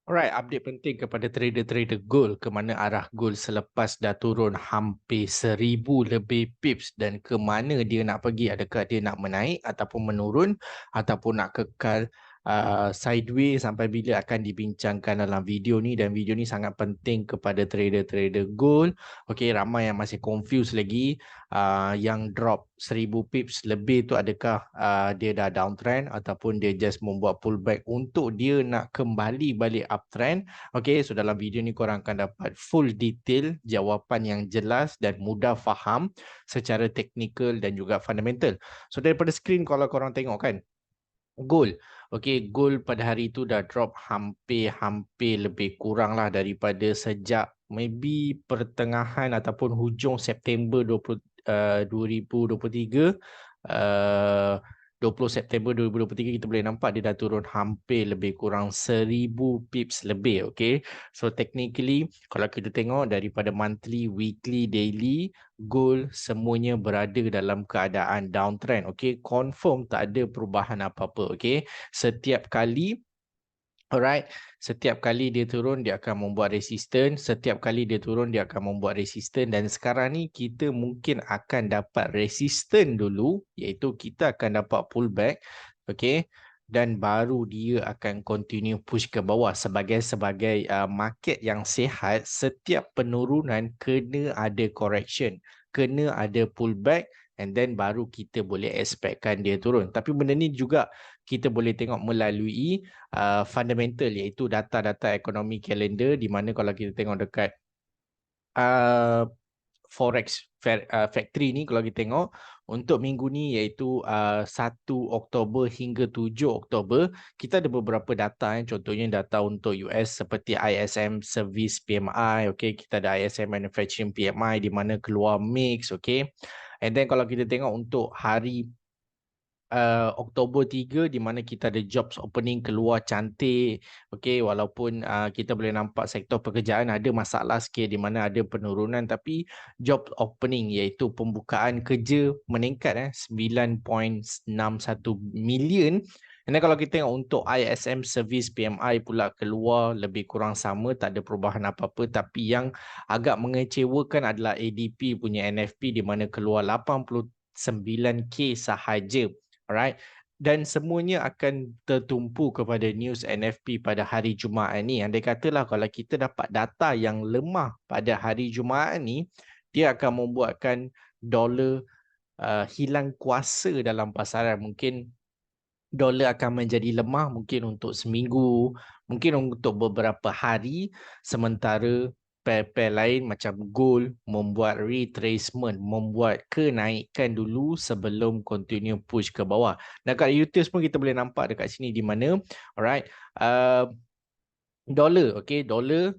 Alright, update penting kepada trader-trader gold ke mana arah gold selepas dah turun hampir 1000 lebih pips dan ke mana dia nak pergi, adakah dia nak menaik ataupun menurun ataupun nak kekal sideways sampai bila akan dibincangkan dalam video ni, dan video ni sangat penting kepada trader-trader gold. Okey, ramai yang masih confused lagi, yang drop 1000 pips lebih tu adakah dia dah downtrend ataupun dia just membuat pullback untuk dia nak kembali balik uptrend. Okey, so dalam video ni korang akan dapat full detail jawapan yang jelas dan mudah faham secara teknikal dan juga fundamental. So daripada screen kalau korang tengok kan, gold. Okey, gold pada hari itu dah drop hampir lebih kurang lah daripada sejak maybe pertengahan ataupun hujung September 2023. Uh, 20 September 2023 kita boleh nampak dia dah turun hampir lebih kurang 1000 pips lebih. Okay, so technically kalau kita tengok daripada monthly, weekly, daily, gold semuanya berada dalam keadaan downtrend. Okay, confirm tak ada perubahan apa-apa. Okay, setiap kali, alright, setiap kali dia turun dia akan membuat resisten, setiap kali dia turun dia akan membuat resisten, dan sekarang ni kita mungkin akan dapat resisten dulu, iaitu kita akan dapat pullback. Okay, dan baru dia akan continue push ke bawah. Sebagai market yang sihat, setiap penurunan kena ada correction, kena ada pullback, and then baru kita boleh expectkan dia turun. Tapi benda ni juga kita boleh tengok melalui fundamental, iaitu data-data ekonomi kalender, di mana kalau kita tengok dekat Forex Factory ni, kalau kita tengok untuk minggu ni iaitu 1 Oktober hingga 7 Oktober, kita ada beberapa data, contohnya data untuk US seperti ISM Service PMI, okay, kita ada ISM Manufacturing PMI di mana keluar mix, okay. And then kalau kita tengok untuk hari Oktober 3 di mana kita ada jobs opening keluar cantik. Okey, walaupun kita boleh nampak sektor pekerjaan ada masalah sikit di mana ada penurunan, tapi job opening iaitu pembukaan kerja meningkat 9.61 million. Dan kalau kita tengok untuk ISM Service PMI pula keluar lebih kurang sama, tak ada perubahan apa-apa, tapi yang agak mengecewakan adalah ADP punya NFP di mana keluar 89K sahaja. Alright, dan semuanya akan tertumpu kepada news NFP pada hari Jumaat ni. Andai katalah kalau kita dapat data yang lemah pada hari Jumaat ni, dia akan membuatkan dolar hilang kuasa dalam pasaran. Mungkin dolar akan menjadi lemah mungkin untuk seminggu, mungkin untuk beberapa hari, sementara pair-pair lain macam gold membuat retracement, membuat kenaikan dulu sebelum continue push ke bawah. Dan kat YouTube pun kita boleh nampak dekat sini di mana, alright, dollar, okay, dollar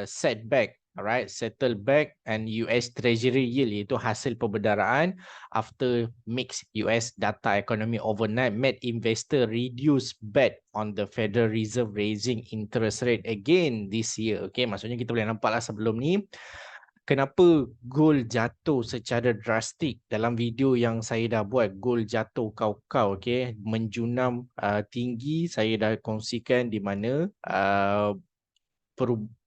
setback, alright, settle back, and US Treasury yield iaitu hasil perbendaraan after mixed US data economy overnight made investor reduce bet on the Federal Reserve raising interest rate again this year. Okay, maksudnya kita boleh nampaklah sebelum ni kenapa gold jatuh secara drastik. Dalam video yang saya dah buat, gold jatuh kau-kau, okay, menjunam tinggi, saya dah kongsikan di mana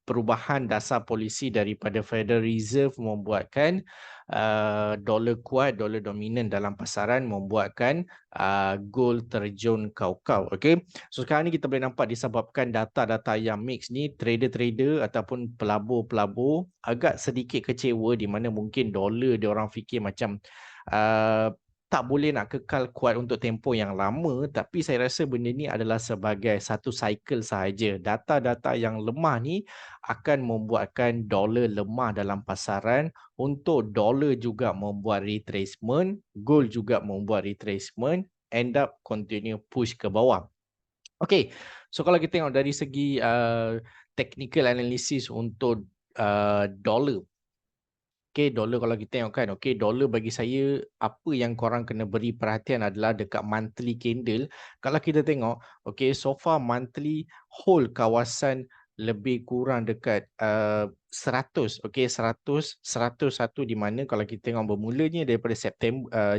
perubahan dasar polisi daripada Federal Reserve membuatkan dolar kuat, dolar dominan dalam pasaran, membuatkan gold terjun kau-kau. Okay, so sekarang ni kita boleh nampak disebabkan data-data yang mix ni, trader-trader ataupun pelabur-pelabur agak sedikit kecewa di mana mungkin dolar dia orang fikir macam tak boleh nak kekal kuat untuk tempoh yang lama, tapi saya rasa benda ni adalah sebagai satu cycle sahaja. Data-data yang lemah ni akan membuatkan dolar lemah dalam pasaran, untuk dolar juga membuat retracement, gold juga membuat retracement, end up continue push ke bawah. Okay, so kalau kita tengok dari segi technical analysis untuk dolar, okay, dolar kalau kita tengok kan, okay, dolar bagi saya apa yang korang kena beri perhatian adalah dekat monthly candle. Kalau kita tengok, okay, so far monthly hold kawasan lebih kurang dekat 100, okay, 101, di mana kalau kita tengok bermulanya daripada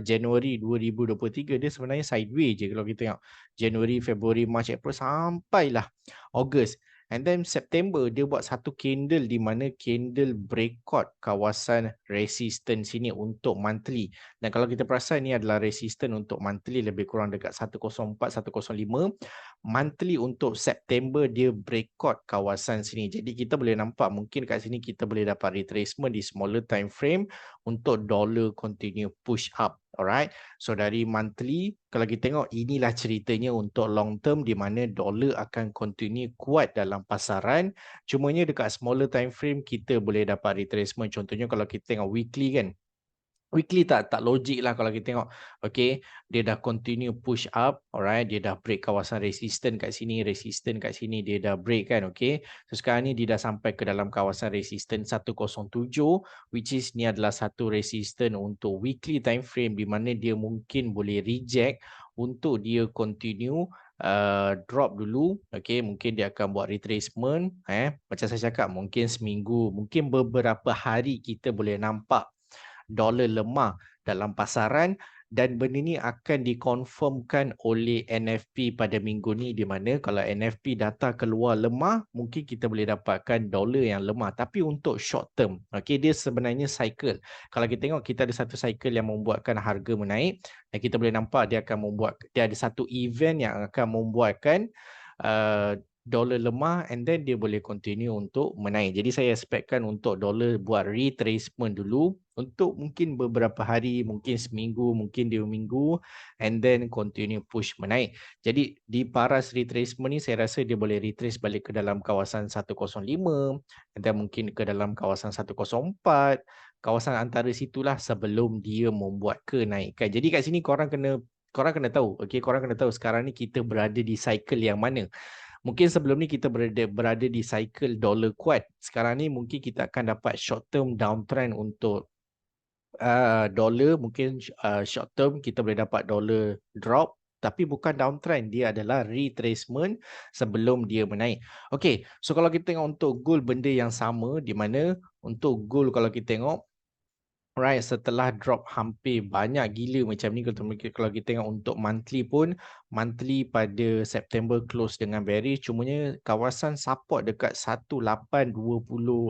Januari 2023, dia sebenarnya sideways je kalau kita tengok Januari, Februari, March, April sampailah Ogos. And then September dia buat satu candle di mana candle breakout kawasan resistance sini untuk monthly. Dan kalau kita perasan ni adalah resistance untuk monthly lebih kurang dekat 104, 105. Monthly untuk September dia breakout kawasan sini. Jadi kita boleh nampak mungkin kat sini kita boleh dapat retracement di smaller time frame untuk dollar continue push up. Alright. So dari monthly, kalau kita tengok inilah ceritanya untuk long term di mana dollar akan continue kuat dalam pasaran. Cumanya dekat smaller time frame kita boleh dapat retracement. Contohnya kalau kita tengok weekly kan. Weekly tak logik lah kalau kita tengok. Okay, dia dah continue push up. Alright, dia dah break kawasan resistance kat sini. Resistance kat sini dia dah break kan. Okay, so sekarang ni dia dah sampai ke dalam kawasan resistance 107. Which is ni adalah satu resistance untuk weekly time frame di mana dia mungkin boleh reject untuk dia continue drop dulu. Okay, mungkin dia akan buat retracement. Macam saya cakap mungkin seminggu. Mungkin beberapa hari kita boleh nampak dolar lemah dalam pasaran dan benda ni akan dikonfirmkan oleh NFP pada minggu ni di mana kalau NFP data keluar lemah mungkin kita boleh dapatkan dolar yang lemah tapi untuk short term okey dia sebenarnya cycle. Kalau kita tengok kita ada satu cycle yang membuatkan harga menaik dan kita boleh nampak dia ada satu event yang akan membuatkan dolar lemah and then dia boleh continue untuk menaik. Jadi saya expectkan untuk dolar buat retracement dulu untuk mungkin beberapa hari, mungkin seminggu, mungkin 2 minggu and then continue push menaik. Jadi di paras retracement ni saya rasa dia boleh retrace balik ke dalam kawasan 105 and then mungkin ke dalam kawasan 104. Kawasan antara situlah sebelum dia membuat kenaikan. Jadi kat sini korang kena tahu, okey, korang kena tahu sekarang ni kita berada di cycle yang mana. Mungkin sebelum ni kita berada di cycle dollar kuat. Sekarang ni mungkin kita akan dapat short term downtrend untuk dollar. Mungkin short term kita boleh dapat dollar drop. Tapi bukan downtrend. Dia adalah retracement sebelum dia menaik. Okay. So kalau kita tengok untuk gold benda yang sama. Di mana untuk gold kalau kita tengok. Right, setelah drop hampir banyak gila macam ni kalau kita tengok untuk monthly pun monthly pada September close dengan bearish cumanya kawasan support dekat 1820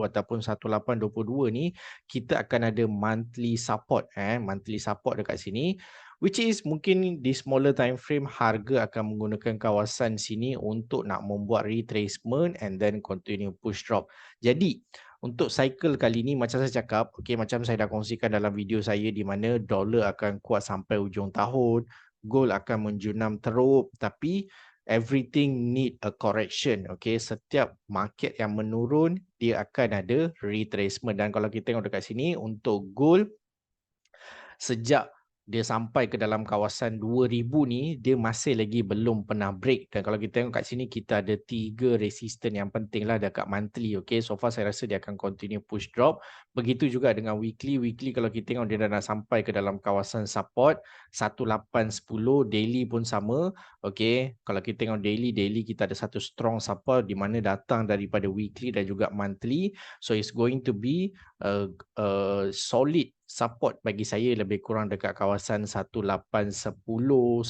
ataupun 1822 ni kita akan ada monthly support dekat sini which is mungkin di smaller time frame harga akan menggunakan kawasan sini untuk nak membuat retracement and then continue push drop. Jadi untuk cycle kali ni macam saya cakap, okay, macam saya dah kongsikan dalam video saya di mana dolar akan kuat sampai ujung tahun, gold akan menjunam teruk tapi everything need a correction. Okay, setiap market yang menurun dia akan ada retracement dan kalau kita tengok dekat sini untuk gold sejak dia sampai ke dalam kawasan 2000 ni dia masih lagi belum pernah break dan kalau kita tengok kat sini kita ada 3 resistance yang penting lah dekat monthly. Okay, so far saya rasa dia akan continue push drop. Begitu juga dengan weekly kalau kita tengok dia dah nak sampai ke dalam kawasan support 1810. Daily pun sama. Okay, kalau kita tengok daily kita ada satu strong support di mana datang daripada weekly dan juga monthly, so it's going to be a solid support bagi saya lebih kurang dekat kawasan 1810, 18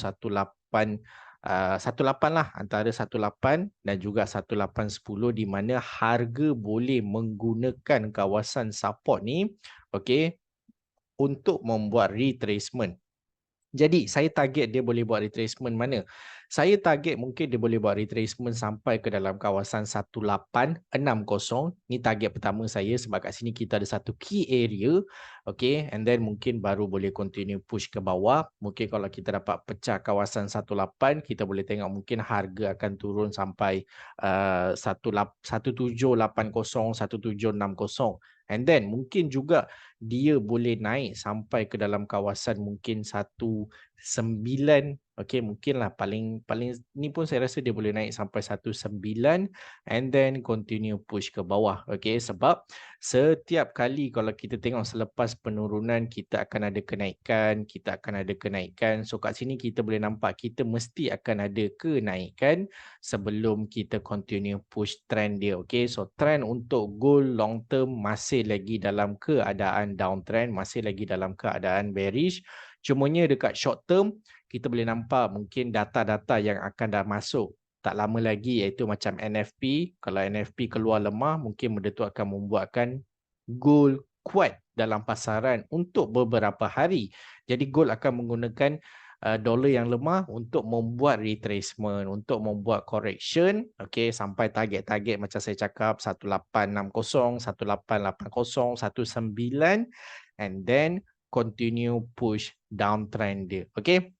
lah antara 18 dan juga 1810 di mana harga boleh menggunakan kawasan support ni okey untuk membuat retracement. Jadi saya target dia boleh buat retracement mana? Saya target mungkin dia boleh buat retracement sampai ke dalam kawasan 1860. Ni target pertama saya sebab kat sini kita ada satu key area. Okay, and then mungkin baru boleh continue push ke bawah. Mungkin kalau kita dapat pecah kawasan 18, kita boleh tengok mungkin harga akan turun sampai 1780, 1760. And then mungkin juga dia boleh naik sampai ke dalam kawasan mungkin 19, okey mungkinlah paling ni pun saya rasa dia boleh naik sampai 19 and then continue push ke bawah. Okey, sebab setiap kali kalau kita tengok selepas penurunan kita akan ada kenaikan, so kat sini kita boleh nampak kita mesti akan ada kenaikan sebelum kita continue push trend dia. Okey, so trend untuk gold long term masih lagi dalam keadaan downtrend, masih lagi dalam keadaan bearish. Cumanya dekat short term kita boleh nampak mungkin data-data yang akan dah masuk tak lama lagi iaitu macam NFP. Kalau NFP keluar lemah, mungkin benda tu akan membuatkan gold kuat dalam pasaran untuk beberapa hari. Jadi gold akan menggunakan dolar yang lemah untuk membuat retracement, untuk membuat correction, okay, sampai target-target macam saya cakap 1860, 1880, 19 and then continue push downtrend dia. Okay.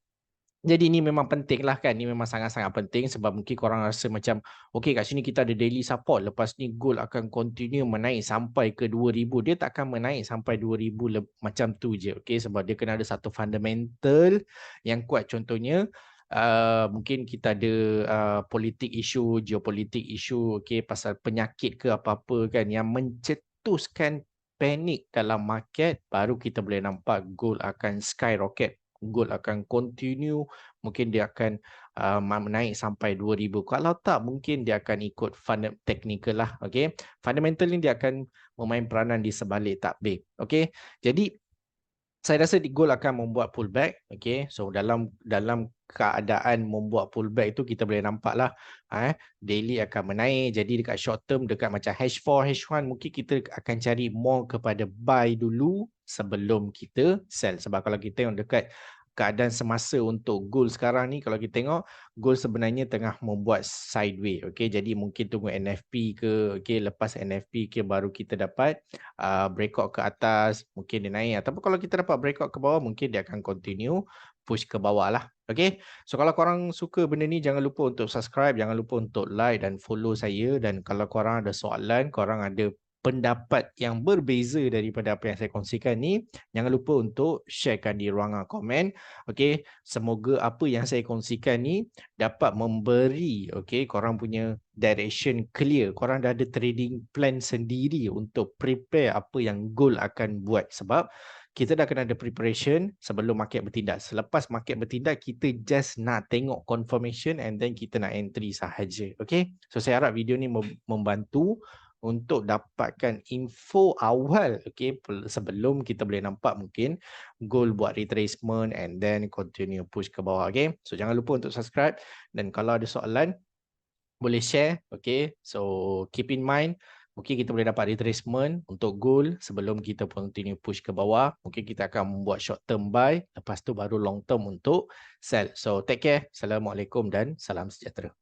Jadi ni memang penting lah kan, ni memang sangat-sangat penting sebab mungkin korang rasa macam okey kat sini kita ada daily support, lepas ni gold akan continue menaik sampai ke 2000. Dia tak akan menaik sampai 2000 macam tu je, okey, sebab dia kena ada satu fundamental yang kuat. Contohnya mungkin kita ada politik isu, geopolitik isu, okey, pasal penyakit ke apa-apa kan yang mencetuskan panik dalam market, baru kita boleh nampak gold akan skyrocket. Gold akan continue, mungkin dia akan menaik sampai 2000. Kalau tak, mungkin dia akan ikut technical lah. Okay? Fundamental ni dia akan memain peranan di sebalik takbir. Okay? Jadi, saya rasa gold akan membuat pullback. Okay? So, dalam keadaan membuat pullback tu, kita boleh nampak lah daily akan menaik. Jadi, dekat short term, dekat macam H4, H1, mungkin kita akan cari more kepada buy dulu sebelum kita sell. Sebab kalau kita yang dekat keadaan semasa untuk gold sekarang ni, kalau kita tengok gold sebenarnya tengah membuat sideway. Okay? Jadi mungkin tunggu NFP ke, okay? Lepas NFP ke baru kita dapat breakout ke atas, mungkin dia naik. Ataupun kalau kita dapat breakout ke bawah, mungkin dia akan continue push ke bawah lah. Okay? So kalau korang suka benda ni, jangan lupa untuk subscribe, jangan lupa untuk like dan follow saya. Dan kalau korang ada soalan, korang ada pendapat yang berbeza daripada apa yang saya kongsikan ni, jangan lupa untuk sharekan di ruangan komen. Okey, semoga apa yang saya kongsikan ni dapat memberi korang punya direction clear. Korang dah ada trading plan sendiri untuk prepare apa yang gold akan buat, sebab kita dah kena ada preparation sebelum market bertindak. Selepas market bertindak, kita just nak tengok confirmation and then kita nak entry sahaja. Okay, so saya harap video ni membantu untuk dapatkan info awal, sebelum kita boleh nampak mungkin gold buat retracement and then continue push ke bawah. Okay, so jangan lupa untuk subscribe, dan kalau ada soalan boleh share. Okay, so keep in mind, mungkin kita boleh dapat retracement untuk gold sebelum kita continue push ke bawah. Mungkin kita akan membuat short term buy, lepas tu baru long term untuk sell. So take care. Assalamualaikum dan salam sejahtera.